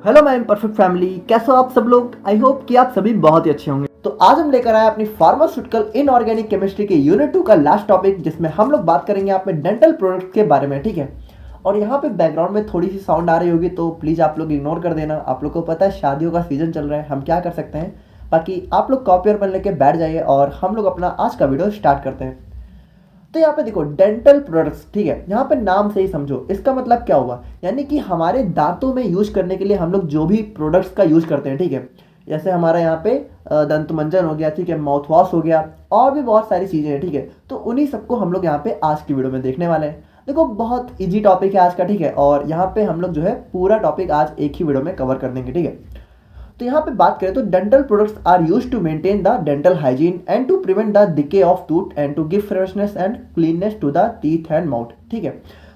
Hello my perfect family, कैसे हो आप सब लोग। आई होप कि आप सभी बहुत ही अच्छे होंगे। तो आज हम लेकर आए अपनी फार्मास्यूटिकल इनऑर्गेनिक केमिस्ट्री के यूनिट 2 का लास्ट टॉपिक, जिसमें हम लोग बात करेंगे आप में डेंटल प्रोडक्ट्स के बारे में। ठीक है, और यहाँ पे बैकग्राउंड में थोड़ी सी साउंड आ रही होगी तो प्लीज़ आप लोग इग्नोर कर देना। आप लोग को पता है शादियों का सीजन चल रहा है, हम क्या कर सकते हैं। बाकी आप लोग कॉपी और पेन लेके बैठ जाइए और हम लोग अपना आज का वीडियो स्टार्ट करते हैं। तो यहाँ पे देखो डेंटल प्रोडक्ट्स, ठीक है, यहाँ पे नाम से ही समझो इसका मतलब क्या हुआ, यानी कि हमारे दांतों में यूज करने के लिए हम लोग जो भी प्रोडक्ट्स का यूज करते हैं। ठीक है, जैसे हमारा यहाँ पे दंत मंजन हो गया, ठीक है, माउथ वॉश हो गया, और भी बहुत सारी चीजें हैं। ठीक है, तो उन्हीं सबको हम लोग यहाँ पे आज की वीडियो में देखने वाले हैं। देखो बहुत इजी टॉपिक है आज का, ठीक है, और यहाँ पे हम लोग जो है पूरा टॉपिक आज एक ही वीडियो में कवर कर देंगे। ठीक है, तो यहाँ पे बात करें तो dental products are use to maintain the dental hygiene and to prevent the decay of tooth and to give freshness and cleanness to the teeth and mouth. ठीक है,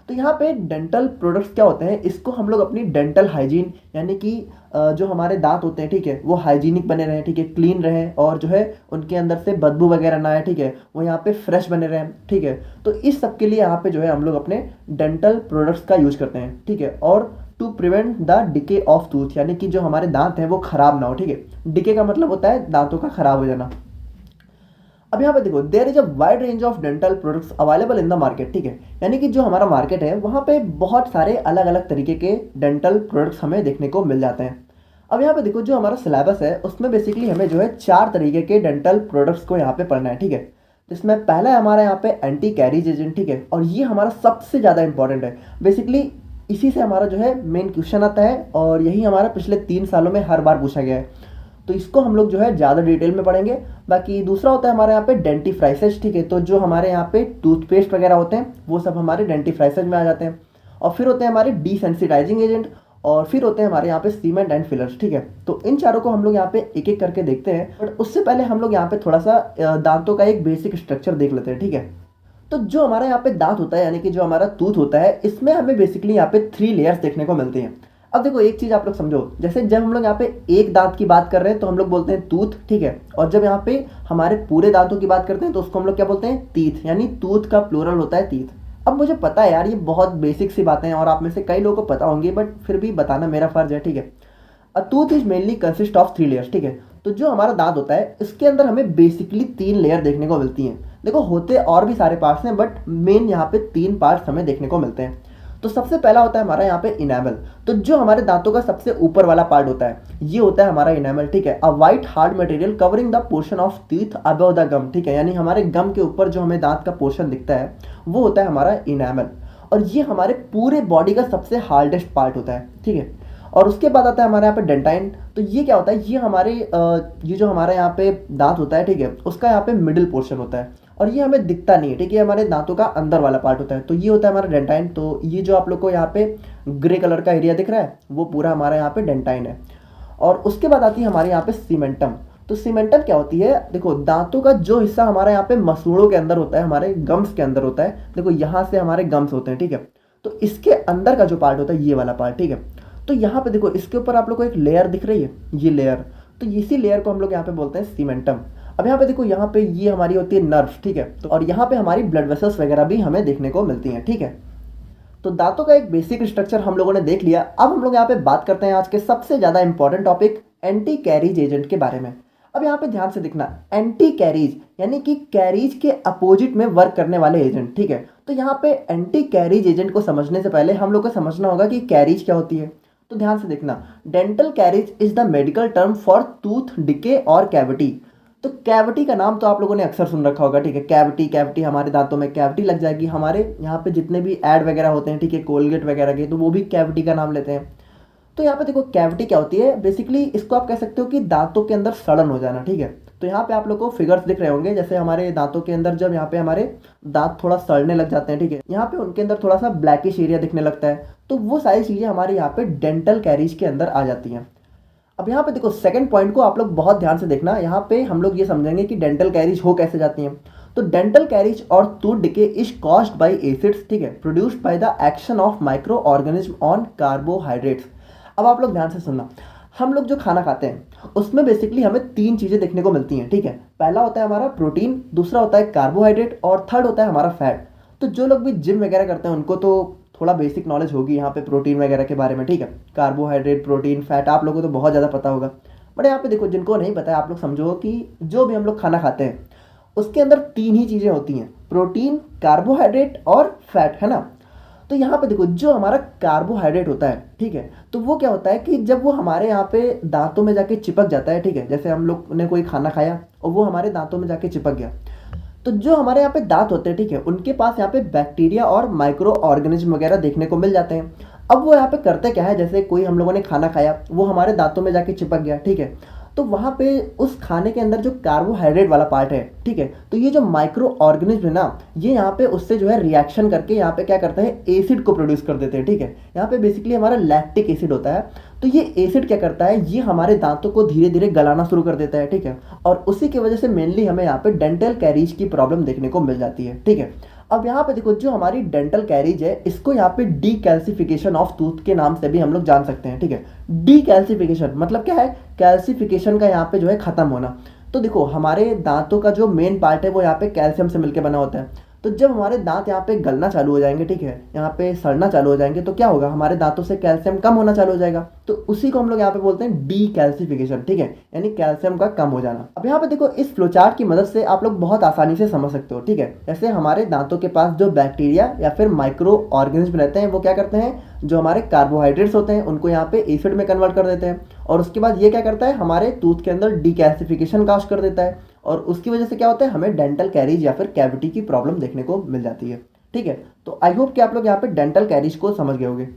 तो यहाँ पे डेंटल प्रोडक्ट्स क्या होते हैं, इसको हम लोग अपनी डेंटल हाइजीन यानी कि जो हमारे दांत होते हैं, ठीक है, वो हाइजीनिक बने रहें, ठीक है, क्लीन रहें, और जो है उनके अंदर से बदबू वगैरह ना आए, ठीक है, वो यहाँ पे फ्रेश बने रहें। ठीक है, तो इस सब के लिए यहाँ पे जो है हम लोग अपने डेंटल प्रोडक्ट्स का यूज करते हैं। ठीक है, और to prevent the decay of tooth, यानी कि जो हमारे दांत हैं वो खराब ना हो। ठीक है, डिके का मतलब होता है दांतों का खराब हो जाना। अब यहाँ पे देखो there is a wide range of dental products available in the market. ठीक है, यानी कि जो हमारा मार्केट है वहाँ पे बहुत सारे अलग अलग तरीके के डेंटल प्रोडक्ट्स हमें देखने को मिल जाते हैं। अब यहाँ पे देखो जो हमारा सिलेबस है उसमें बेसिकली हमें जो है 4 तरीके के डेंटल प्रोडक्ट्स को यहाँ पे पढ़ना है। ठीक है, जिसमें पहला है हमारा यहाँ पे एंटी कैरीज एजेंट। ठीक है, और ये हमारा सबसे ज़्यादा इंपॉर्टेंट है। बेसिकली इसी से हमारा जो है मेन क्वेश्चन आता है, और यही हमारा पिछले 3 सालों में हर बार पूछा गया है, तो इसको हम लोग जो है ज़्यादा डिटेल में पढ़ेंगे। बाकी दूसरा होता है हमारे यहाँ पे डेंटिफ्राइसेज। ठीक है, तो जो हमारे यहाँ पे टूथपेस्ट वगैरह होते हैं वो सब हमारे डेंटिफ्राइसेज में आ जाते हैं। और फिर होते हैं हमारे डिसेंसिटाइजिंग एजेंट, और फिर होते हैं हमारे यहाँ पे सीमेंट एंड फिलर्स। ठीक है, तो इन चारों को हम लोग यहाँ पे एक एक करके देखते हैं, बट उससे पहले हम लोग यहाँ पे थोड़ा सा दांतों का एक बेसिक स्ट्रक्चर देख लेते हैं। ठीक है, तो जो हमारा यहाँ पे दांत होता है यानी कि जो हमारा टूथ होता है, इसमें हमें बेसिकली यहाँ पे 3 लेयर्स देखने को मिलती हैं। अब देखो एक चीज आप लोग समझो, जैसे जब हम लोग यहाँ पे एक दांत की बात कर रहे हैं तो हम लोग बोलते हैं टूथ। ठीक है, और जब यहाँ पे हमारे पूरे दांतों की बात करते हैं तो उसको हम लोग क्या बोलते हैं, टीथ, यानी टूथ का प्लूरल होता है टीथ। अब मुझे पता है यार ये बहुत बेसिक सी बातें हैं और आप में से कई लोगों को पता होंगी, बट फिर भी बताना मेरा फर्ज है। ठीक है, अ tooth is mainly consist of 3 layers. ठीक है, तो जो हमारा दांत होता है इसके अंदर हमें बेसिकली 3 लेयर देखने को मिलती हैं। देखो होते और भी सारे पार्ट्स हैं, बट मेन यहाँ पे 3 पार्ट्स हमें देखने को मिलते हैं। तो सबसे पहला होता है हमारा यहाँ पे इनेमल। तो जो हमारे दांतों का सबसे ऊपर वाला पार्ट होता है ये होता है हमारा इनेमल। ठीक है, a white hard material covering the portion of teeth above the gum. ठीक है, यानी हमारे गम के ऊपर जो हमें दांत का पोर्शन दिखता है वो होता है हमारा इनेमल, और ये हमारे पूरे बॉडी का सबसे हार्डेस्ट पार्ट होता है। ठीक है, और उसके बाद आता है हमारे यहाँ पे डेंटाइन। तो ये क्या होता है, ये हमारे ये जो हमारा यहाँ पे दांत होता है, ठीक है, उसका यहाँ पे मिडिल पोर्शन होता है, और ये हमें दिखता नहीं है। ठीक है, हमारे दांतों का अंदर वाला पार्ट होता है, तो ये होता है हमारा डेंटाइन। तो ये जो आप लोग को यहाँ पे ग्रे कलर का एरिया दिख रहा है वो पूरा हमारा यहाँ पे डेंटाइन है। और उसके बाद आती है हमारे यहाँ पे सीमेंटम। तो सीमेंटम क्या होती है, देखो दांतों का जो हिस्सा हमारे यहाँ पे मसूड़ों के अंदर होता है, हमारे गम्स के अंदर होता है। देखो यहाँ से हमारे गम्स होते हैं। ठीक है, तो इसके अंदर का जो पार्ट होता है ये वाला पार्ट। ठीक है, तो यहाँ पे देखो इसके ऊपर आप लोग को एक लेयर दिख रही है, ये लेयर, तो इसी लेयर को हम लोग यहाँ पे बोलते हैं सीमेंटम। अब यहाँ पे देखो यहाँ पे ये हमारी होती है नर्व्स। ठीक है, तो और यहाँ पे हमारी ब्लड वेसल्स वगैरह भी हमें देखने को मिलती हैं। ठीक है, तो दांतों का एक बेसिक स्ट्रक्चर हम लोगों ने देख लिया। अब हम लोग यहाँ पे बात करते हैं आज के सबसे ज्यादा important topic anti carries agent के बारे में। अब यहाँ पे ध्यान से देखना, एंटी कैरीज यानी कि कैरीज के अपोजिट में वर्क करने वाले एजेंट। ठीक है, तो यहाँ पे एंटी कैरीज एजेंट को समझने से पहले हम लोग को समझना होगा कि कैरीज क्या होती है। तो ध्यान से देखना, dental caries is the medical term for tooth decay और कैविटी। तो कैविटी का नाम तो आप लोगों ने अक्सर सुन रखा होगा। ठीक है, कैविटी कैविटी, हमारे दांतों में कैविटी लग जाएगी। हमारे यहाँ पे जितने भी ऐड वगैरह होते हैं, ठीक है, कोलगेट वगैरह के, तो वो भी कैविटी का नाम लेते हैं। तो यहाँ पे देखो कैविटी क्या होती है, बेसिकली इसको आप कह सकते हो कि दांतों के अंदर सड़न हो जाना। ठीक है, तो यहाँ पे आप लोग को फिगर्स दिख रहे होंगे, जैसे हमारे दांतों के अंदर जब यहाँ पे हमारे दांत थोड़ा सड़ने लग जाते हैं, ठीक है, यहाँ पे उनके अंदर थोड़ा सा ब्लैकिश एरिया दिखने लगता है, तो वो सारी चीजें हमारे यहाँ पे डेंटल कैरीज के अंदर आ जाती हैं। अब यहाँ पे देखो सेकंड पॉइंट को आप लोग बहुत ध्यान से देखना, यहाँ पे हम लोग ये समझेंगे कि डेंटल कैरीज हो कैसे जाती हैं। तो डेंटल कैरीज और tooth decay is caused by acids, ठीक है, produced by the action of micro organism on carbohydrates. अब आप लोग ध्यान से सुनना, हम लोग जो खाना खाते हैं उसमें बेसिकली हमें 3 चीजें देखने को मिलती हैं। ठीक है, पहला होता है हमारा प्रोटीन, दूसरा होता है कार्बोहाइड्रेट, और थर्ड होता है हमारा फैट। तो जो लोग भी जिम वगैरह करते हैं उनको तो थोड़ा बेसिक नॉलेज होगी यहाँ पे प्रोटीन वगैरह के बारे में, ठीक है। कार्बोहाइड्रेट, प्रोटीन, फैट आप लोगों को तो बहुत ज़्यादा पता होगा। बट यहाँ पे देखो, जिनको नहीं पता है, आप लोग समझो कि जो भी हम लोग खाना खाते हैं उसके अंदर 3 ही चीज़ें होती हैं, प्रोटीन, कार्बोहाइड्रेट और फैट, है ना। तो यहाँ पे देखो, जो हमारा कार्बोहाइड्रेट होता है, ठीक है, तो वो क्या होता है कि जब वो हमारे यहाँ पे दांतों में जाके चिपक जाता है, ठीक है, जैसे हम लोग ने कोई खाना खाया और वो हमारे दांतों में जाके चिपक गया, तो जो हमारे यहाँ पे दांत होते हैं, ठीक है, उनके पास यहाँ पे बैक्टीरिया और माइक्रो ऑर्गेनिज्म वगैरह देखने को मिल जाते हैं। अब वो यहाँ पे करते क्या है, जैसे कोई हम लोगों ने खाना खाया, वो हमारे दांतों में जाके चिपक गया, ठीक है, तो वहाँ पे उस खाने के अंदर जो कार्बोहाइड्रेट वाला पार्ट है, ठीक है, तो ये जो माइक्रो ऑर्गेनिज्म है ना, ये यहाँ पे उससे जो है रिएक्शन करके यहाँ पे क्या करते हैं, एसिड को प्रोड्यूस कर देते हैं, ठीक है। यहाँ पे बेसिकली हमारा लैक्टिक एसिड होता है। तो ये एसिड क्या करता है, ये हमारे दांतों को धीरे धीरे गलाना शुरू कर देता है, ठीक है, और उसी की वजह से मेनली हमें यहाँ पे डेंटल कैरीज की प्रॉब्लम देखने को मिल जाती है, ठीक है। अब यहाँ पे देखो, जो हमारी डेंटल कैरीज है, इसको यहाँ पे डीकैल्सिफिकेशन ऑफ टूथ के नाम से भी हम लोग जान सकते हैं, ठीक है। डीकैल्सिफिकेशन मतलब क्या है, कैल्सिफिकेशन का यहाँ पे जो है खत्म होना। तो देखो, हमारे दांतों का जो मेन पार्ट है वो यहाँ पे कैल्शियम से मिलकर बना होता है। तो जब हमारे दांत यहाँ पे गलना चालू हो जाएंगे, ठीक है, यहाँ पे सड़ना चालू हो जाएंगे, तो क्या होगा, हमारे दांतों से कैल्शियम कम होना चालू हो जाएगा। तो उसी को हम लोग यहाँ पे बोलते हैं डीकैल्सिफिकेशन, ठीक है, यानी कैल्शियम का कम हो जाना। अब यहाँ पे देखो, इस फ्लोचार्ट की मदद से आप लोग बहुत आसानी से समझ सकते हो, ठीक है। जैसे हमारे दांतों के पास जो बैक्टीरिया या फिर माइक्रो ऑर्गेनिज्म रहते हैं, वो क्या करते हैं, जो हमारे कार्बोहाइड्रेट्स होते हैं उनको यहाँ पे एसिड में कन्वर्ट कर देते हैं, और उसके बाद ये क्या करता है, हमारे टूथ के अंदर डीकैल्सिफिकेशन काज कर देता है, और उसकी वजह से क्या होता है, हमें डेंटल कैरीज या फिर कैविटी की प्रॉब्लम देखने को मिल जाती है, ठीक है। तो आई होप कि आप लोग यहाँ पे डेंटल कैरीज को समझ गए होंगे।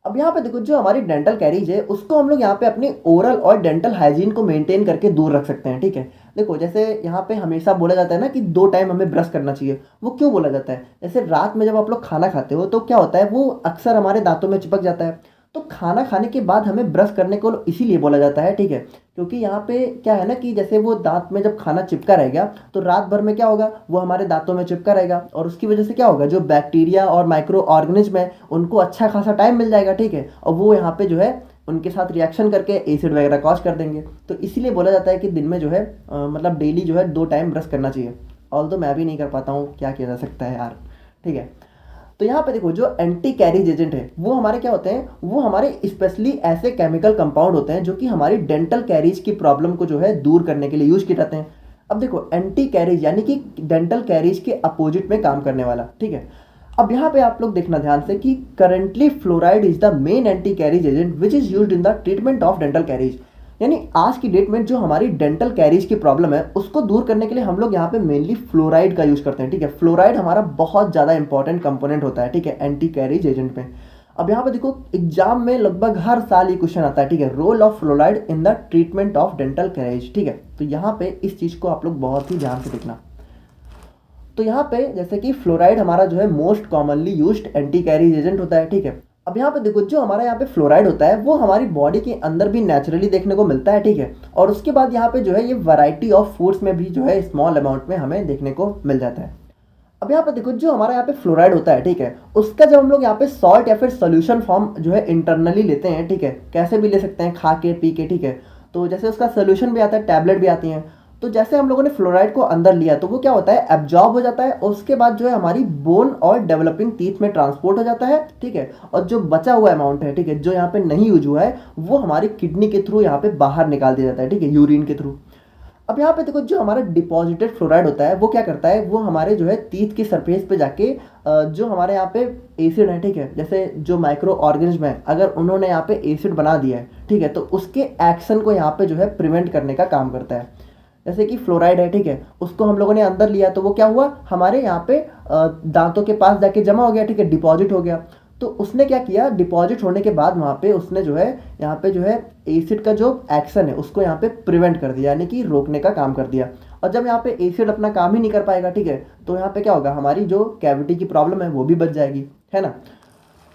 अब यहाँ पे देखो, जो हमारी डेंटल कैरीज है उसको हम लोग यहाँ पे अपनी ओरल और डेंटल हाइजीन को मेंटेन करके दूर रख सकते हैं, ठीक है। देखो, जैसे यहाँ पे हमेशा बोला जाता है ना कि 2 टाइम हमें ब्रश करना चाहिए। वो क्यों बोला जाता है, जैसे रात में जब आप लोग खाना खाते हो तो क्या होता है, वो अक्सर हमारे दांतों में चिपक जाता है। तो खाना खाने के बाद हमें ब्रश करने को इसीलिए बोला जाता है, ठीक है, क्योंकि यहाँ पे क्या है ना कि जैसे वो दांत में जब खाना चिपका रहेगा तो रात भर में क्या होगा, वो हमारे दांतों में चिपका रहेगा, और उसकी वजह से क्या होगा, जो बैक्टीरिया और माइक्रो ऑर्गेनिज्म है उनको अच्छा खासा टाइम मिल जाएगा, ठीक है, और वो यहाँ पे जो है उनके साथ रिएक्शन करके एसिड वगैरह कॉज कर देंगे। तो इसीलिए बोला जाता है कि दिन में जो है मतलब डेली जो है 2 टाइम ब्रश करना चाहिए। ऑल्दो मैं भी नहीं कर पाता हूँ, क्या किया जा सकता है यार, ठीक है। तो यहाँ पे देखो, जो एंटी कैरीज एजेंट है वो हमारे क्या होते हैं, वो हमारे स्पेशली ऐसे केमिकल कंपाउंड होते हैं जो कि हमारी डेंटल कैरीज की प्रॉब्लम को जो है दूर करने के लिए यूज किए जाते हैं। अब देखो, एंटी कैरीज यानी कि डेंटल कैरीज के अपोजिट में काम करने वाला, ठीक है। अब यहाँ पे आप लोग देखना ध्यान से कि currently fluoride is the main anti carries agent which is used in the treatment of dental carries. यानी आज की डेट में जो हमारी डेंटल कैरीज की प्रॉब्लम है उसको दूर करने के लिए हम लोग यहाँ पे मेनली फ्लोराइड का यूज करते हैं, ठीक है। फ्लोराइड हमारा बहुत ज़्यादा इंपॉर्टेंट कंपोनेंट होता है, ठीक है, एंटी कैरीज एजेंट में। अब यहाँ पे देखो, एग्जाम में लगभग हर साल ये क्वेश्चन आता है, ठीक है, role of fluoride in the treatment of dental caries, ठीक है। तो यहाँ पे इस चीज़ को आप लोग बहुत ही ध्यान से देखना। तो यहाँ पे जैसे कि फ्लोराइड हमारा जो है most commonly used anti carries agent होता है, ठीक है। अब यहाँ पे देखो, जो हमारा यहाँ पे फ्लोराइड होता है वो हमारी बॉडी के अंदर भी नेचुरली देखने को मिलता है, ठीक है, और उसके बाद यहाँ पे जो है ये वैरायटी ऑफ फूड्स में भी जो है स्मॉल अमाउंट में हमें देखने को मिल जाता है। अब यहाँ पे देखो, जो हमारा यहाँ पे फ्लोराइड होता है, ठीक है, उसका जब हम लोग यहाँ पे सॉल्ट या फिर सोल्यूशन फॉर्म जो है इंटरनली लेते हैं, ठीक है, कैसे भी ले सकते हैं, खा के, पी के, ठीक है, तो जैसे उसका सोल्यूशन भी आता है, टैबलेट भी आती हैं। तो जैसे हम लोगों ने फ्लोराइड को अंदर लिया तो वो क्या होता है, एब्जॉर्ब हो जाता है, और उसके बाद जो है हमारी बोन और डेवलपिंग टीथ में ट्रांसपोर्ट हो जाता है, ठीक है, और जो बचा हुआ अमाउंट है, ठीक है, जो यहाँ पे नहीं यूज हुआ है, वो हमारी किडनी के थ्रू यहाँ पे बाहर निकाल दिया जाता है, ठीक है, यूरिन के थ्रू। अब यहाँ पे देखो, जो हमारा डिपॉजिटेड फ्लोराइड होता है वो क्या करता है, वो हमारे जो है टीथ की सरफेस पे जाके जो हमारे यहाँ पे एसिड है, ठीक है, जैसे जो माइक्रो ऑर्गेनिज्म है अगर उन्होंने यहाँ पे एसिड बना दिया है, ठीक है, तो उसके एक्शन को यहाँ पे जो है प्रिवेंट करने का काम करता है। जैसे कि फ्लोराइड है, ठीक है, उसको हम लोगों ने अंदर लिया तो वो क्या हुआ, हमारे यहाँ पे दांतों के पास जाके जमा हो गया, ठीक है, डिपॉजिट हो गया। तो उसने क्या किया, डिपॉजिट होने के बाद वहाँ पे उसने जो है यहाँ पे जो है एसिड का जो एक्शन है उसको यहाँ पे प्रिवेंट कर दिया, यानी कि रोकने का काम कर दिया। और जब यहाँ पे एसिड अपना काम ही नहीं कर पाएगा, ठीक है, तो यहाँ पे क्या होगा, हमारी जो कैविटी की प्रॉब्लम है वो भी बच जाएगी, है ना।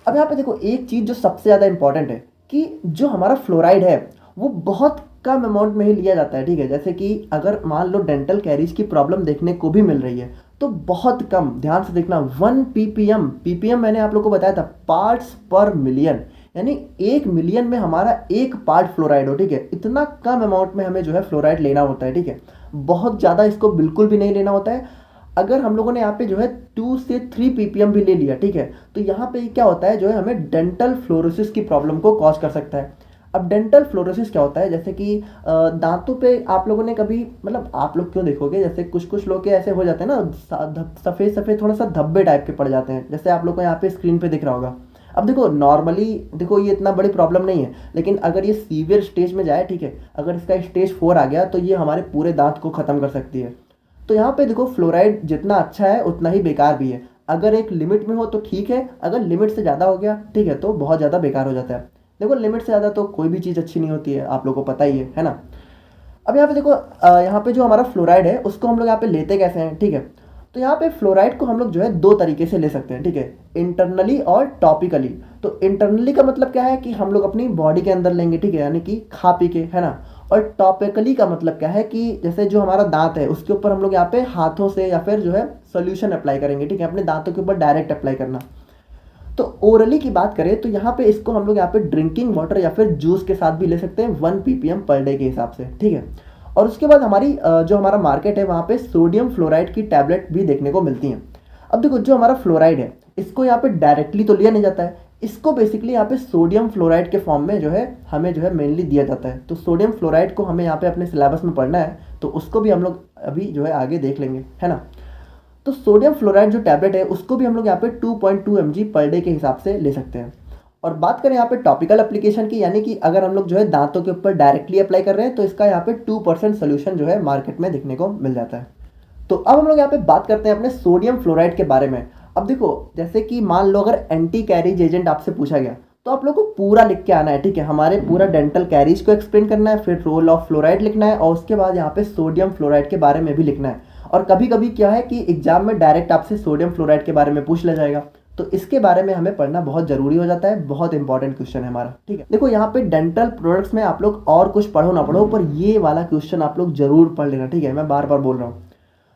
अब यहाँ पे देखो, एक चीज़ जो सबसे ज़्यादा इंपॉर्टेंट है कि जो हमारा फ्लोराइड है वो बहुत कम अमाउंट में ही लिया जाता है, ठीक है। जैसे कि अगर मान लो डेंटल कैरीज की प्रॉब्लम देखने को भी मिल रही है तो बहुत कम, ध्यान से देखना, 1 ppm, ppm मैंने आप लोग को बताया था पार्ट्स पर मिलियन, यानी 1 मिलियन में हमारा 1 पार्ट फ्लोराइड हो, ठीक है। इतना कम अमाउंट में हमें जो है फ्लोराइड लेना होता है, ठीक है, बहुत ज़्यादा इसको बिल्कुल भी नहीं लेना होता है। अगर हम लोगों ने यहाँ पे जो है 2 से 3 ppm भी ले लिया, ठीक है, तो यहाँ पे क्या होता है जो है हमें डेंटल फ्लोरोसिस की प्रॉब्लम को कॉज कर सकता है। अब डेंटल फ्लोरोसिस क्या होता है, जैसे कि दांतों पे आप लोगों ने कभी, मतलब आप लोग क्यों देखोगे, जैसे कुछ कुछ लोग के ऐसे हो जाते हैं ना, सफ़ेद सफ़ेद थोड़ा सा धब्बे टाइप के पड़ जाते हैं, जैसे आप लोग को यहाँ पे स्क्रीन पे दिख रहा होगा। अब देखो नॉर्मली देखो ये इतना बड़ी प्रॉब्लम नहीं है, लेकिन अगर ये सीवियर स्टेज में जाए, ठीक है, अगर इसका स्टेज 4 आ गया तो ये हमारे पूरे दांत को ख़त्म कर सकती है। तो यहाँ पे देखो फ्लोराइड जितना अच्छा है उतना ही बेकार भी है। अगर एक लिमिट में हो तो ठीक है, अगर लिमिट से ज़्यादा हो गया, ठीक है, तो बहुत ज़्यादा बेकार हो जाता है। देखो लिमिट से ज़्यादा तो कोई भी चीज़ अच्छी नहीं होती है, आप लोगों को पता ही है ना। अब यहाँ पे देखो यहाँ पे जो हमारा फ्लोराइड है उसको हम लोग यहाँ पे लेते कैसे हैं, ठीक है। तो यहाँ पे फ्लोराइड को हम लोग जो है 2 तरीके से ले सकते हैं, ठीक है, इंटरनली और टॉपिकली। तो इंटरनली का मतलब क्या है कि हम लोग अपनी बॉडी के अंदर लेंगे, ठीक है, यानी कि खा पी के, है ना। और टॉपिकली का मतलब क्या है कि जैसे जो हमारा दांत है उसके ऊपर हम लोग यहाँ पे हाथों से या फिर जो है सोल्यूशन अप्लाई करेंगे, ठीक है, अपने दांतों के ऊपर डायरेक्ट अप्लाई करना। तो ओरली की बात करें तो यहाँ पे इसको हम लोग यहाँ पे ड्रिंकिंग वाटर या फिर जूस के साथ भी ले सकते हैं 1 ppm पर डे के हिसाब से, ठीक है। और उसके बाद हमारी जो हमारा मार्केट है वहाँ पे सोडियम फ्लोराइड की टैबलेट भी देखने को मिलती हैं। अब देखो जो हमारा फ्लोराइड है इसको यहाँ पे डायरेक्टली तो लिया नहीं जाता है, इसको बेसिकली यहाँ पे सोडियम फ्लोराइड के फॉर्म में जो है हमें जो है मेनली दिया जाता है। तो सोडियम फ्लोराइड को हमें यहाँ पे अपने सिलेबस में पढ़ना है, तो उसको भी हम लोग अभी जो है आगे देख लेंगे, है ना। तो सोडियम फ्लोराइड जो टैबलेट है उसको भी हम लोग यहाँ पे 2.2 mg पर डे के हिसाब से ले सकते हैं। और बात करें यहाँ पे टॉपिकल एप्लीकेशन की, यानी कि अगर हम लोग जो है दांतों के ऊपर डायरेक्टली अप्लाई कर रहे हैं तो इसका यहाँ पे 2% सोल्यूशन जो है मार्केट में देखने को मिल जाता है। तो अब हम लोग यहाँ पे बात करते हैं अपने सोडियम फ्लोराइड के बारे में। अब देखो जैसे कि मान लो अगर एंटी कैरीज एजेंट आपसे पूछा गया तो आप लोग को पूरा लिख के आना है, ठीक है, हमारे पूरा डेंटल कैरीज को एक्सप्लेन करना है, फिर रोल ऑफ फ्लोराइड लिखना है और उसके बाद यहाँ पे सोडियम फ्लोराइड के बारे में भी लिखना है। और कभी कभी क्या है कि एग्जाम में डायरेक्ट आपसे सोडियम फ्लोराइड के बारे में पूछ लिया जाएगा, तो इसके बारे में हमें पढ़ना बहुत जरूरी हो जाता है, बहुत इंपॉर्टेंट क्वेश्चन है हमारा, ठीक है। देखो यहाँ पे डेंटल प्रोडक्ट्स में आप लोग और कुछ पढ़ो ना पढ़ो, पर ये वाला क्वेश्चन आप लोग जरूर पढ़ लेना, ठीक है, मैं बार बार बोल रहा हूँ।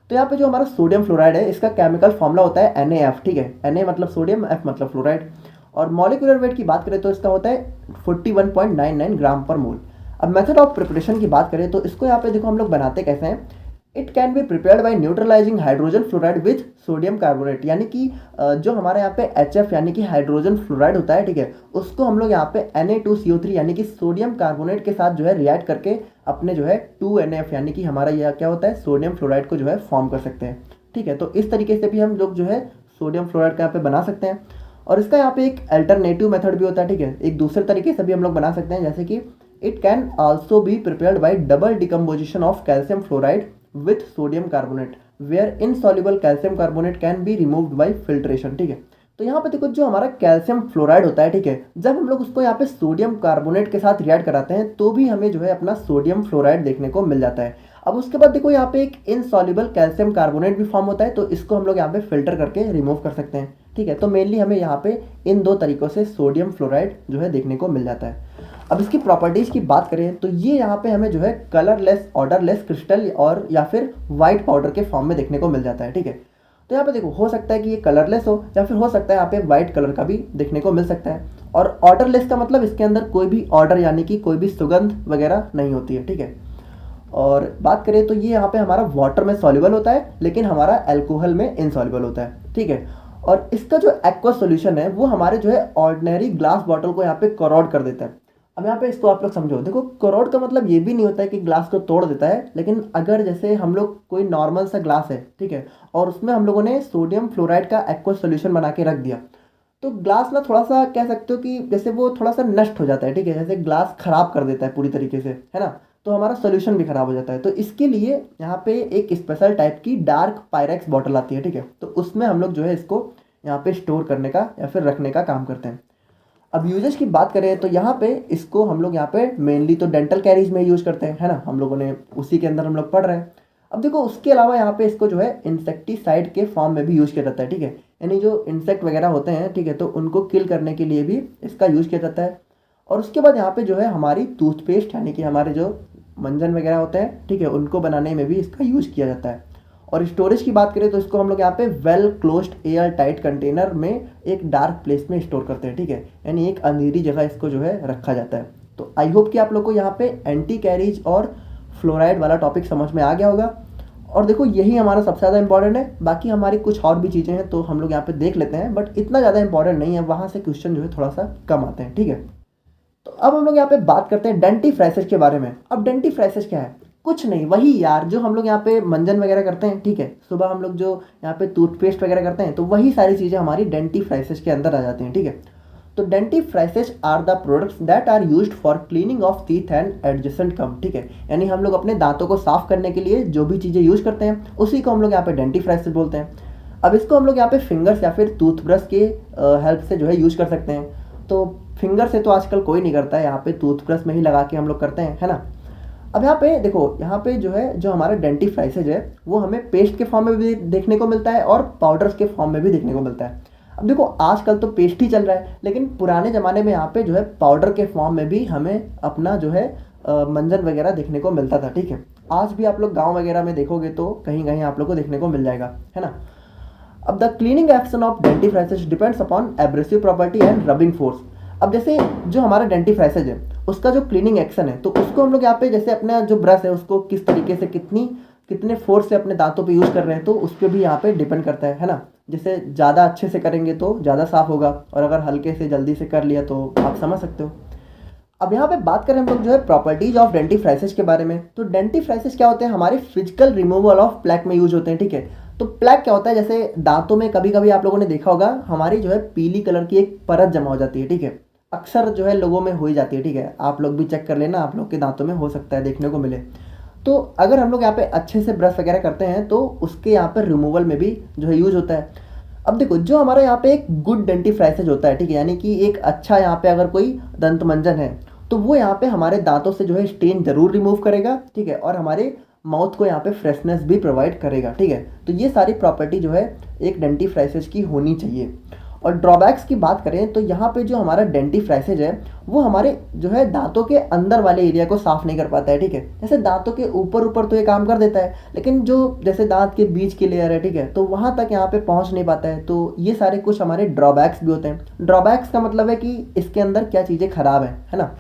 तो यहाँ पे जो हमारा सोडियम फ्लोराइड है इसका केमिकल फॉर्मूला होता है NaF, ठीक है, Na मतलब सोडियम, F मतलब फ्लोराइड। और मॉलिक्यूलर वेट की बात करें तो इसका होता है 41.99 ग्राम पर मोल। अब मेथड ऑफ प्रिपरेशन की बात करें तो इसको यहाँ पे देखो हम लोग बनाते कैसे हैं। It can be prepared bye neutralising hydrogen fluoride with sodium carbonate, यानी कि जो हमारे यहाँ पे HF यानी कि हाइड्रोजन फ्लोराइड होता है, ठीक है, उसको हम लोग यहाँ पे Na2CO3 यानी कि सोडियम कार्बोनेट के साथ जो है रिएक्ट करके अपने जो है 2NF यानी कि हमारा यह क्या होता है सोडियम फ्लोराइड को जो है फॉर्म कर सकते हैं, ठीक है। तो इस तरीके से भी हम लोग जो है सोडियम फ्लोराइड का यहाँ पे बना सकते हैं। और इसका यहाँ पे एक अल्टरनेटिव मेथड भी होता है, ठीक है, एक दूसरे तरीके से भी हम लोग बना सकते हैं, जैसे कि it can also be prepared by double decomposition of calcium fluoride with sodium carbonate where insoluble calcium carbonate can be removed by filtration, ठीक है। तो यहाँ पे देखो जो हमारा कैल्शियम फ्लोराइड होता है, ठीक है, जब हम लोग उसको यहाँ पे सोडियम कार्बोनेट के साथ रिएक्ट कराते हैं तो भी हमें जो है अपना सोडियम फ्लोराइड देखने को मिल जाता है। अब उसके बाद देखो यहाँ पे एक इनसॉल्युबल कैल्शियम कार्बोनेट भी फॉर्म होता है, तो इसको हम लोग यहाँ पे फिल्टर करके रिमूव कर सकते हैं, ठीक है। तो मेनली हमें यहाँ पे इन 2 तरीकों से सोडियम फ्लोराइड जो है देखने को मिल जाता है। अब इसकी प्रॉपर्टीज़ की बात करें तो ये यहाँ पे हमें जो है कलरलेस, ऑर्डरलेस क्रिस्टल और या फिर वाइट पाउडर के फॉर्म में देखने को मिल जाता है, ठीक है। तो यहाँ पे देखो हो सकता है कि ये कलरलेस हो या फिर हो सकता है यहाँ पे वाइट कलर का भी देखने को मिल सकता है। और ऑर्डरलेस का मतलब इसके अंदर कोई भी ऑर्डर यानी कि कोई भी सुगंध वगैरह नहीं होती है, ठीक है। और बात करें तो ये यहाँ पे हमारा वाटर में सॉल्युबल होता है लेकिन हमारा अल्कोहल में इनसॉल्युबल होता है, ठीक है। और इसका जो एक्वा सॉल्यूशन है वो हमारे जो है ऑर्डिनरी ग्लास बॉटल को यहाँ पे करोड कर देता है। अब यहाँ पे इसको आप लोग समझो, देखो करोड का मतलब ये भी नहीं होता है कि ग्लास को तोड़ देता है, लेकिन अगर जैसे हम लोग कोई नॉर्मल सा ग्लास है, ठीक है, और उसमें हम लोगों ने सोडियम फ्लोराइड का एक्वा सॉल्यूशन बना के रख दिया तो ग्लास ना थोड़ा सा कह सकते हो कि जैसे वो थोड़ा सा नष्ट हो जाता है, ठीक है, जैसे ग्लास खराब कर देता है पूरी तरीके से, है ना। तो हमारा सोल्यूशन भी खराब हो जाता है। तो इसके लिए यहाँ पे एक स्पेशल टाइप की डार्क पायरेक्स बॉटल आती है, ठीक है, तो उसमें हम लोग जो है इसको यहाँ पे स्टोर करने का या फिर रखने का काम करते हैं। अब यूजेज की बात करें तो यहाँ पे इसको हम लोग यहाँ पे मेनली तो डेंटल कैरीज में यूज करते हैं, है ना, हम लोगों ने उसी के अंदर हम लोग पढ़ रहे हैं। अब देखो उसके अलावा यहाँ पे इसको जो है इंसेक्टिसाइड के फॉर्म में भी यूज किया जाता है, ठीक है, यानी जो इंसेक्ट वगैरह होते हैं, ठीक है, तो उनको किल करने के लिए भी इसका यूज किया जाता है। और उसके बाद यहाँ पे जो है हमारी टूथपेस्ट यानी कि हमारे जो मंजन वगैरह होते हैं, ठीक है, उनको बनाने में भी इसका यूज किया जाता है। और स्टोरेज की बात करें तो इसको हम लोग यहाँ पे well closed air tight container में एक डार्क प्लेस में स्टोर करते हैं, ठीक है, यानी एक अंधेरी जगह इसको जो है रखा जाता है। तो आई होप कि आप लोग को यहाँ पे एंटी कैरीज और फ्लोराइड वाला टॉपिक समझ में आ गया होगा। और देखो यही हमारा सबसे ज़्यादा इंपॉर्टेंट है, बाकी हमारी कुछ और भी चीज़ें हैं तो हम लोग यहाँ पे देख लेते हैं, बट इतना ज़्यादा इंपॉर्टेंट नहीं है, वहाँ से क्वेश्चन जो है थोड़ा सा कम आते हैं, ठीक है। तो अब हम लोग यहाँ पे बात करते हैं डेंटिफ्राइसिस के बारे में। अब डेंटिफ्राइसिस क्या है? कुछ नहीं, वही यार जो हम लोग यहाँ पे मंजन वगैरह करते हैं, ठीक है, सुबह हम लोग जो यहाँ पे टूथपेस्ट वगैरह करते हैं, तो वही सारी चीज़ें हमारी डेंटिफ्राइसिस के अंदर आ जाती हैं, ठीक है। तो dentifrices are the products that are used for cleaning of teeth and adjacent gum, ठीक है। यानी हम लोग अपने दांतों को साफ करने के लिए जो भी चीज़ें यूज करते हैं उसी को हम लोग यहाँ पे डेंटिफ्राइसिस बोलते हैं। अब इसको हम लोग यहाँ पे फिंगर्स या फिर टूथब्रश के हेल्प से जो है यूज कर सकते हैं। तो फिंगर से तो आजकल कोई नहीं करता है, यहाँ पे टूथब्रश में ही लगा के हम लोग करते हैं, है ना। अब यहाँ पे देखो, यहाँ पे जो है जो हमारा डेंटिफ्राइसिस है वो हमें पेस्ट के फॉर्म में भी देखने को मिलता है और पाउडर्स के फॉर्म में भी देखने को मिलता है। अब देखो आजकल तो पेस्ट ही चल रहा है, लेकिन पुराने ज़माने में यहाँ पे जो है पाउडर के फॉर्म में भी हमें अपना जो है मंजन वगैरह देखने को मिलता था, ठीक है। आज भी आप लोग गाँव वगैरह में देखोगे तो कहीं कहीं आप लोग को देखने को मिल जाएगा, है ना। अब the cleaning action of dentifrices depends upon abrasive property and rubbing force. अब जैसे जो हमारा डेंटिफ्राइसिस है उसका जो क्लीनिंग एक्शन है, तो उसको हम लोग यहाँ पे जैसे अपना जो ब्रश है उसको किस तरीके से कितने फोर्स से अपने दांतों पे यूज़ कर रहे हैं, तो उस पर भी यहाँ पे डिपेंड करता है ना। जैसे ज़्यादा अच्छे से करेंगे तो ज़्यादा साफ होगा, और अगर हल्के से जल्दी से कर लिया तो आप समझ सकते हो। अब यहाँ पे बात करें हम लोग जो है प्रॉपर्टीज ऑफ डेंटिफ्राइसिस के बारे में, तो डेंटिफ्राइसिस क्या होते हैं? हमारे फिजिकल रिमूवल ऑफ प्लैक में यूज होते हैं, ठीक है। तो प्लैक क्या होता है? जैसे दांतों में कभी कभी आप लोगों ने देखा होगा हमारी जो है पीली कलर की एक परत जमा हो जाती है, ठीक है। अक्सर जो है लोगों में हो ही जाती है, ठीक है। आप लोग भी चेक कर लेना, आप लोग के दांतों में हो सकता है देखने को मिले। तो अगर हम लोग यहाँ पे अच्छे से ब्रश वगैरह करते हैं तो उसके यहाँ पर रिमूवल में भी जो है यूज होता है। अब देखो जो हमारा यहाँ पे एक गुड डेंटिफ्राइसिस होता है, ठीक है, यानी कि एक अच्छा यहाँ पे अगर कोई दंत मंजन है तो वो यहाँ पे हमारे दांतों से जो है स्टेन जरूर रिमूव करेगा, ठीक है, और हमारे माउथ को यहाँ पे फ्रेशनेस भी प्रोवाइड करेगा, ठीक है। तो ये सारी प्रॉपर्टी जो है एक डेंटिफ्राइसिस की होनी चाहिए। और ड्रॉबैक्स की बात करें तो यहाँ पे जो हमारा डेंटिफ्राइसिस है वो हमारे जो है दांतों के अंदर वाले एरिया को साफ नहीं कर पाता है, ठीक है। जैसे दांतों के ऊपर ऊपर तो ये काम कर देता है, लेकिन जो जैसे दांत के बीच की लेयर है, ठीक है, तो वहाँ तक यहाँ पे पहुँच नहीं पाता है। तो ये सारे कुछ हमारे ड्रॉबैक्स भी होते हैं। ड्रॉबैक्स का मतलब है कि इसके अंदर क्या चीज़ें खराब है ना।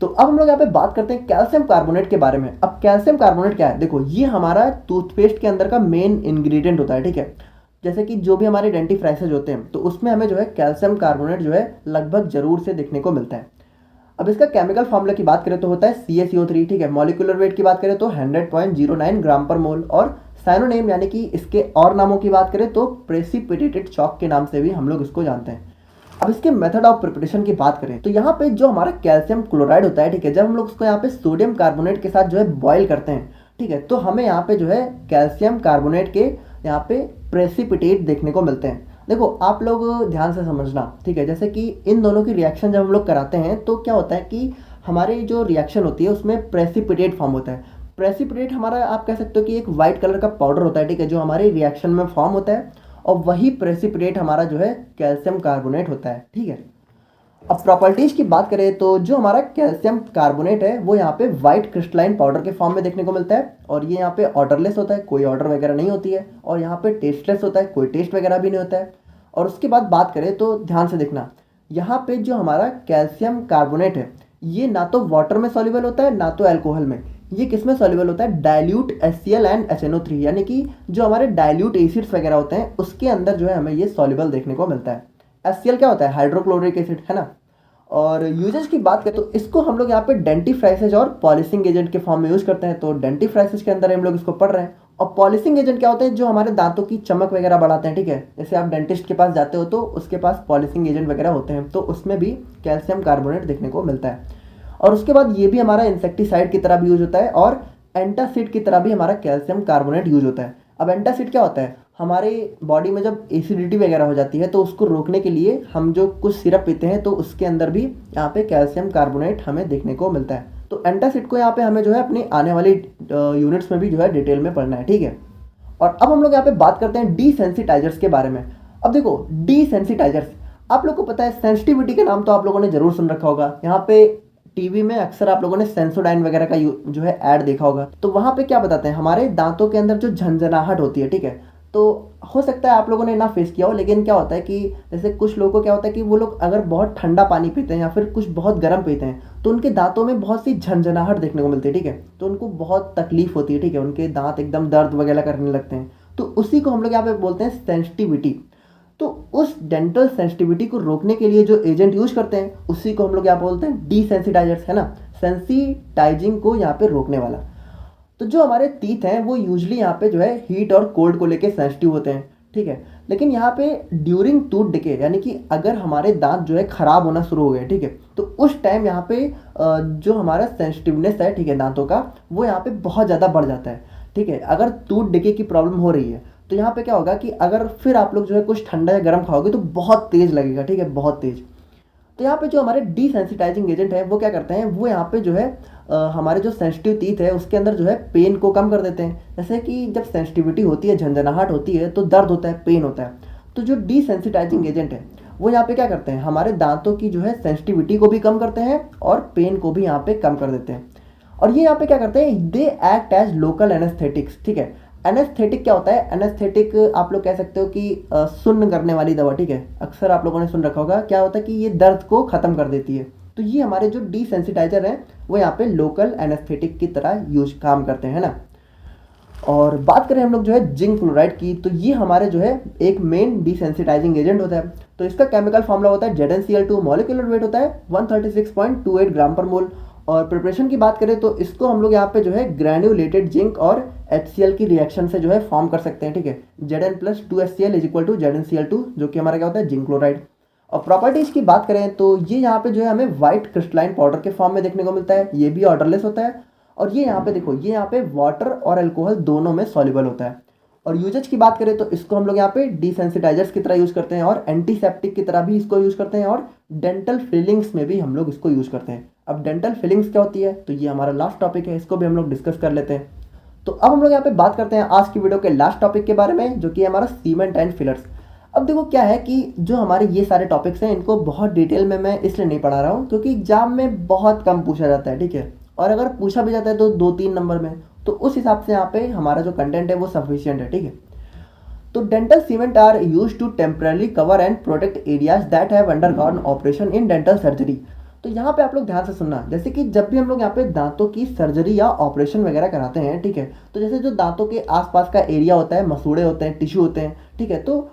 तो अब हम लोग यहाँ पे बात करते हैं कैल्शियम कार्बोनेट के बारे में। अब कैल्शियम कार्बोनेट क्या है? देखो ये हमारा टूथपेस्ट के अंदर का मेन इंग्रेडिएंट होता है, ठीक है। जैसे कि जो भी हमारे डेंटिफ्राइसिस होते हैं तो उसमें हमें जो है कैल्शियम कार्बोनेट जो है लगभग जरूर से देखने को मिलता है। अब इसका केमिकल फॉर्मूला की बात करें तो होता है CaCO3, ठीक है। मॉलिक्यूलर वेट की बात करें तो 100.09 ग्राम पर मोल, और साइनोनेम यानी कि इसके और नामों की बात करें तो प्रेसिपिटेटेड चॉक के नाम से भी हम लोग इसको जानते हैं। अब इसके मेथड ऑफ प्रिपरेशन की बात करें तो यहाँ पे जो हमारा कैल्शियम क्लोराइड होता है, ठीक है, जब हम लोग उसको यहाँ पे सोडियम कार्बोनेट के साथ जो है बॉईल करते हैं, ठीक है, तो हमें यहाँ पे जो है कैल्शियम कार्बोनेट के यहाँ पे प्रेसिपिटेट देखने को मिलते हैं। देखो आप लोग ध्यान से समझना, ठीक है। जैसे कि इन दोनों की रिएक्शन जब हम लोग कराते हैं तो क्या होता है कि हमारी जो रिएक्शन होती है उसमें प्रेसिपिटेट फॉर्म होता है। प्रेसिपिटेट हमारा आप कह सकते हो कि एक वाइट कलर का पाउडर होता है, ठीक है, जो हमारी रिएक्शन में फॉर्म होता है, और वही प्रेसिपिटेट हमारा जो है कैल्शियम कार्बोनेट होता है, ठीक है। अब प्रॉपर्टीज की बात करें तो जो हमारा कैल्शियम कार्बोनेट है वो यहाँ पे व्हाइट क्रिस्टलाइन पाउडर के फॉर्म में देखने को मिलता है, और ये यहाँ पे ऑर्डरलेस होता है, कोई ऑर्डर वगैरह नहीं होती है, और यहाँ पे टेस्टलेस होता है, कोई टेस्ट वगैरह भी नहीं होता है। और उसके बाद बात करें तो ध्यान से देखना, यहाँ पे जो हमारा कैल्शियम कार्बोनेट है ये ना तो वाटर में सॉल्युबल होता है ना तो अल्कोहल में। ये किस में सॉल्युबल होता है? डाइल्यूट HCl एंड HNO3, यानी कि जो हमारे डाइल्यूट एसिड्स वगैरह होते हैं उसके अंदर जो है हमें ये सॉल्युबल देखने को मिलता है। HCl क्या होता है? हाइड्रोक्लोरिक एसिड, है ना। और यूजेज की बात करें तो इसको हम लोग यहाँ पे डेंटिफ्राइसिस और पॉलिशिंग एजेंट के फॉर्म में यूज करते हैं। तो डेंटिफ्राइसिस के अंदर हम लोग इसको पढ़ रहे हैं। और पॉलिशिंग एजेंट क्या होते हैं? जो हमारे दांतों की चमक वगैरह बढ़ाते हैं, ठीक है। जैसे आप डेंटिस्ट के पास जाते हो तो उसके पास पॉलिशिंग एजेंट वगैरह होते हैं, तो उसमें भी कैल्शियम कार्बोनेट देखने को मिलता है। और उसके बाद ये भी हमारा इंसेक्टिसाइड की तरह भी यूज होता है, और एंटासिड की तरह भी हमारा कैल्शियम कार्बोनेट यूज होता है। अब एंटासिड क्या होता है? हमारे बॉडी में जब एसिडिटी वगैरह हो जाती है तो उसको रोकने के लिए हम जो कुछ सिरप पीते हैं तो उसके अंदर भी यहाँ पे कैल्शियम कार्बोनेट हमें देखने को मिलता है। तो एंटासिड को यहाँ पे हमें जो है अपनी आने वाली यूनिट्स में भी जो है डिटेल में पढ़ना है, ठीक है। और अब हम लोग यहाँ पे बात करते हैं डीसेंसिटाइजर्स के बारे में। अब देखो डीसेंसिटाइजर्स, आप लोग को पता है सेंसिटिविटी का नाम तो आप लोगों ने जरूर सुन रखा होगा। यहाँ पे टीवी में अक्सर आप लोगों ने सेंसोडाइन वगैरह का जो है ऐड देखा होगा। तो वहाँ पे क्या बताते हैं? हमारे दांतों के अंदर जो झंझनाहट होती है, ठीक है, तो हो सकता है आप लोगों ने ना फेस किया हो, लेकिन क्या होता है कि जैसे कुछ लोगों को क्या होता है कि वो लोग अगर बहुत ठंडा पानी पीते हैं या फिर कुछ बहुत गर्म पीते हैं तो उनके दांतों में बहुत सी झंझनाहट देखने को मिलती है, ठीक है। तो उनको बहुत तकलीफ होती है, ठीक है, उनके दांत एकदम दर्द वगैरह करने लगते हैं। तो उसी को हम लोग यहाँ पे बोलते हैं सेंसिटिविटी। तो उस डेंटल सेंसिटिविटी को रोकने के लिए जो एजेंट यूज करते हैं उसी को हम लोग यहाँ बोलते हैं डीसेंसिटाइजर्स, है ना, सेंसिटाइजिंग को यहाँ पे रोकने वाला। तो जो हमारे टीथ हैं वो यूजली यहाँ पे जो है हीट और कोल्ड को लेके सेंसिटिव होते हैं, ठीक है। लेकिन यहाँ पे ड्यूरिंग टूथ डिके, यानी कि अगर हमारे दांत जो है खराब होना शुरू हो गए, ठीक है, तो उस टाइम यहाँ पे जो हमारा सेंसिटिवनेस है, ठीक है, दांतों का, वो यहाँ पे बहुत ज़्यादा बढ़ जाता है, ठीक है। अगर टूथ डिके की प्रॉब्लम हो रही है तो यहाँ पे क्या होगा कि अगर फिर आप लोग जो है कुछ ठंडा या गर्म खाओगे तो बहुत तेज़ लगेगा, ठीक है, बहुत तेज़। तो यहाँ पे जो हमारे डीसेंसिटाइजिंग एजेंट है वो क्या करते हैं, वो यहाँ पे जो है हमारे जो सेंसिटिव टीथ है उसके अंदर जो है पेन को कम कर देते हैं। जैसे कि जब सेंसिटिविटी होती है, झंझनाहट होती है, तो दर्द होता है, पेन होता है। तो जो डीसेंसिटाइजिंग एजेंट है वो यहाँ पे क्या करते हैं, हमारे दांतों की जो है सेंसिटिविटी को भी कम करते हैं और पेन को भी यहाँ पे कम कर देते हैं। और ये यहाँ पे क्या करते हैं, they act as local anaesthetics, ठीक है। एनेस्थेटिक क्या होता है, एनेस्थेटिक आप लोग कह सकते हो कि सुन्न करने वाली दवा, ठीक है। अक्सर आप लोगों ने सुन रखा होगा, क्या होता है कि ये दर्द को ख़त्म कर देती है। तो ये हमारे जो डीसेंसिटाइजर हैं वो यहाँ पे लोकल एनेस्थेटिक की तरह यूज काम करते हैं ना। और बात करें हम लोग जो है जिंक क्लोराइड की, तो ये हमारे जो है एक मेन डिसेंसिटाइजिंग एजेंट होता है। तो इसका केमिकल फॉर्मूला होता है ZnCl2, मॉलिक्यूलर वेट होता है 136.28 ग्राम पर मोल। और प्रिपरेशन की बात करें तो इसको हम लोग यहाँ पे जो है ग्रैन्युलेटेड जिंक और HCl की रिएक्शन से जो है फॉर्म कर सकते हैं, ठीक है। Zn+2HCl is equal to ZnCl2, जो कि हमारा क्या होता है, जिंक क्लोराइड। और प्रॉपर्टीज की बात करें तो ये यहाँ पे जो है हमें व्हाइट क्रिस्टलाइन पाउडर के फॉर्म में देखने को मिलता है, ये भी ऑर्डरलेस होता है। और ये यहाँ पे देखो, ये यहाँ पे वाटर और अल्कोहल दोनों में सॉल्युबल होता है। और यूजेज की बात करें तो इसको हम लोग यहाँ पे डिसेंसिटाइजर्स की तरह यूज करते हैं और एंटीसेप्टिक की तरह भी इसको यूज करते हैं और डेंटल फिलिंग्स में भी हम लोग इसको यूज करते हैं। अब डेंटल फिलिंग्स क्या होती है, तो ये हमारा लास्ट टॉपिक है, इसको भी हम लोग डिस्कस कर लेते हैं। तो अब हम लोग यहाँ पे बात करते हैं आज की वीडियो के लास्ट टॉपिक के बारे में, जो कि है हमारा सीमेंट एंड फिलर्स। अब देखो क्या है कि जो हमारे ये सारे टॉपिक्स हैं इनको बहुत डिटेल में मैं इसलिए नहीं पढ़ा रहा हूँ क्योंकि एग्जाम में बहुत कम पूछा जाता है, ठीक है। और अगर पूछा भी जाता है तो 2-3 नंबर में, तो उस हिसाब से यहाँ पे हमारा जो कंटेंट है वो सफिशियंट है, ठीक है। तो dental cement are use to temporarily cover and protect areas that have undergone operation in dental surgery. तो यहाँ पे आप लोग ध्यान से सुनना, जैसे कि जब भी हम लोग यहाँ पे दांतों की सर्जरी या ऑपरेशन वगैरह कराते हैं, ठीक है, तो जैसे जो दांतों के आसपास का एरिया होता है, मसूड़े होते हैं, टिश्यू होते हैं, ठीक है, तो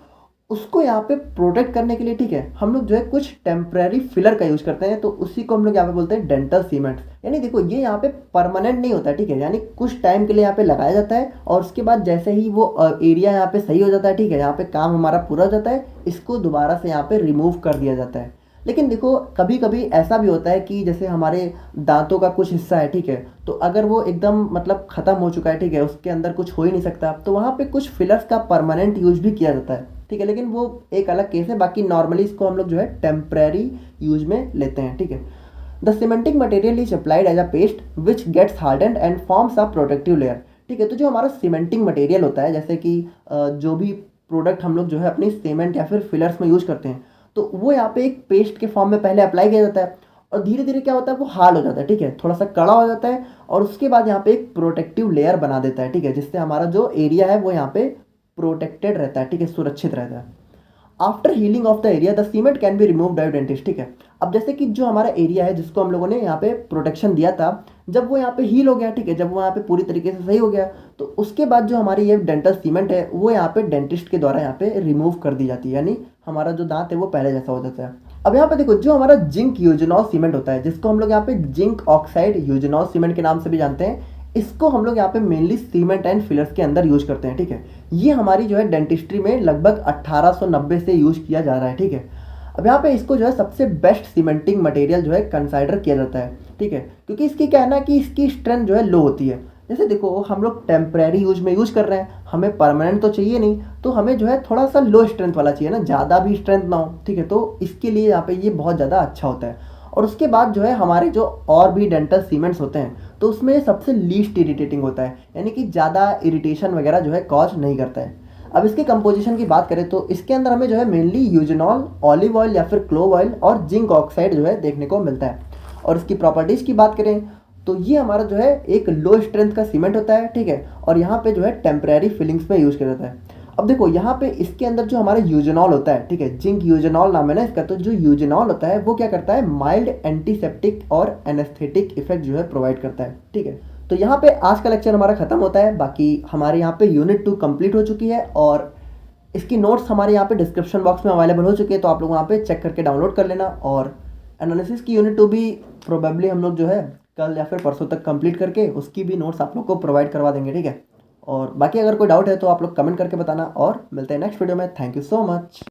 उसको यहाँ पे प्रोटेक्ट करने के लिए, ठीक है, हम लोग जो है कुछ टेम्परेरी फिलर का यूज करते हैं। तो उसी को हम लोग यहाँ पे बोलते हैं डेंटल सीमेंट। यानी देखो ये यहाँ पे परमानेंट नहीं होता है, ठीक है, यानी कुछ टाइम के लिए यहाँ पे लगाया जाता है और उसके बाद जैसे ही वो एरिया यहाँ पे सही हो जाता है, ठीक है, यहाँ पे काम हमारा पूरा हो जाता है, इसको दोबारा से यहाँ पे रिमूव कर दिया जाता है। लेकिन देखो कभी कभी ऐसा भी होता है कि जैसे हमारे दांतों का कुछ हिस्सा है, ठीक है, तो अगर वो एकदम मतलब ख़त्म हो चुका है, ठीक है, उसके अंदर कुछ हो ही नहीं सकता, तो वहाँ पे कुछ फिलर्स का परमानेंट यूज भी किया जाता है, ठीक है। लेकिन वो एक अलग केस है, बाकी नॉर्मली इसको हम लोग जो है टेम्परेरी यूज में लेते हैं, ठीक है। The cementing material is applied as a paste which gets hardened and forms a protective layer, ठीक है। तो जो हमारा सीमेंटिंग मटेरियल होता है, जैसे कि जो भी प्रोडक्ट हम लोग जो है अपनी सीमेंट या फिर फिलर्स में यूज करते हैं, तो वो यहाँ पे एक पेस्ट के फॉर्म में पहले अप्लाई किया जाता है और धीरे धीरे क्या होता है, वो हार्ड हो जाता है, ठीक है, थोड़ा सा कड़ा हो जाता है और उसके बाद यहाँ पे एक प्रोटेक्टिव लेयर बना देता है, ठीक है, जिससे हमारा जो एरिया है वो यहाँ पे प्रोटेक्टेड रहता है, ठीक है, सुरक्षित रहता है। After healing of the area the cement can be remove by dentist, ठीक है। अब जैसे कि जो हमारा एरिया है जिसको हम लोगों ने यहाँ पे प्रोटेक्शन दिया था, जब वो यहाँ पे हील हो गया, ठीक है, जब वो यहाँ पे पूरी तरीके से सही हो गया, तो उसके बाद जो हमारी ये डेंटल सीमेंट है वो यहाँ पे डेंटिस्ट के द्वारा यहाँ पे रिमूव कर दी जाती है, यानी हमारा जो दांत है वो पहले जैसा हो जाता है। अब यहाँ पे देखो जो हमारा जिंक यूजेनॉल सीमेंट होता है, जिसको हम लोग यहाँ पे जिंक ऑक्साइड यूजेनॉल सीमेंट के नाम से भी जानते हैं, इसको हम लोग यहाँ पे मेनली सीमेंट एंड फिलर्स के अंदर यूज करते हैं, ठीक है। ये हमारी जो है डेंटिस्ट्री में लगभग 1890 से यूज किया जा रहा है, ठीक है। अब यहाँ पे इसको जो है सबसे बेस्ट सीमेंटिंग मटेरियल जो है कंसाइडर किया जाता है, ठीक है, क्योंकि इसकी कहना है कि इसकी स्ट्रेंथ जो है लो होती है। जैसे देखो हम लोग टेम्परेरी यूज में यूज कर रहे हैं, हमें परमानेंट तो चाहिए नहीं, तो हमें जो है थोड़ा सा लो स्ट्रेंथ वाला चाहिए ना, ज़्यादा भी स्ट्रेंथ ना हो, ठीक है, तो इसके लिए यहाँ पे ये बहुत ज़्यादा अच्छा होता है। और उसके बाद जो है हमारे जो और भी डेंटल सीमेंट्स होते हैं, तो उसमें सबसे लीस्ट इरिटेटिंग होता है, यानी कि ज़्यादा इरिटेशन वगैरह जो है कॉज नहीं करता है। अब इसके कंपोजिशन की बात करें तो इसके अंदर हमें जो है मेनली यूजेनॉल, ऑलिव ऑयल या फिर क्लोव ऑयल और जिंक ऑक्साइड जो है देखने को मिलता है। और इसकी प्रॉपर्टीज़ की बात करें तो ये हमारा जो है एक लो स्ट्रेंथ का सीमेंट होता है, ठीक है, और यहाँ पे जो है टेम्परेरी फिलिंग्स में यूज़ किया जाता है। अब देखो यहाँ पे इसके अंदर जो हमारा यूजेनॉल होता है, ठीक है, जिंक यूजेनॉल नाम है ना इसका, तो जो यूजेनॉल होता है वो क्या करता है, माइल्ड एंटीसेप्टिक और एनेस्थेटिक इफेक्ट जो है प्रोवाइड करता है, ठीक है। तो यहाँ पे आज का लेक्चर हमारा खत्म होता है। बाकी हमारे यहाँ पे यूनिट 2 कंप्लीट हो चुकी है और इसकी नोट्स हमारे यहाँ पे डिस्क्रिप्शन बॉक्स में अवेलेबल हो चुके हैं, तो आप लोग वहाँ पे चेक करके डाउनलोड कर लेना। और एनालिसिस की यूनिट 2 भी प्रोबेबली हम लोग जो है कल या फिर परसों तक कंप्लीट करके उसकी भी नोट्स आप लोग को प्रोवाइड करवा देंगे, ठीक है। और बाकी अगर कोई डाउट है तो आप लोग कमेंट करके बताना और मिलते हैं नेक्स्ट वीडियो में। Thank you so much.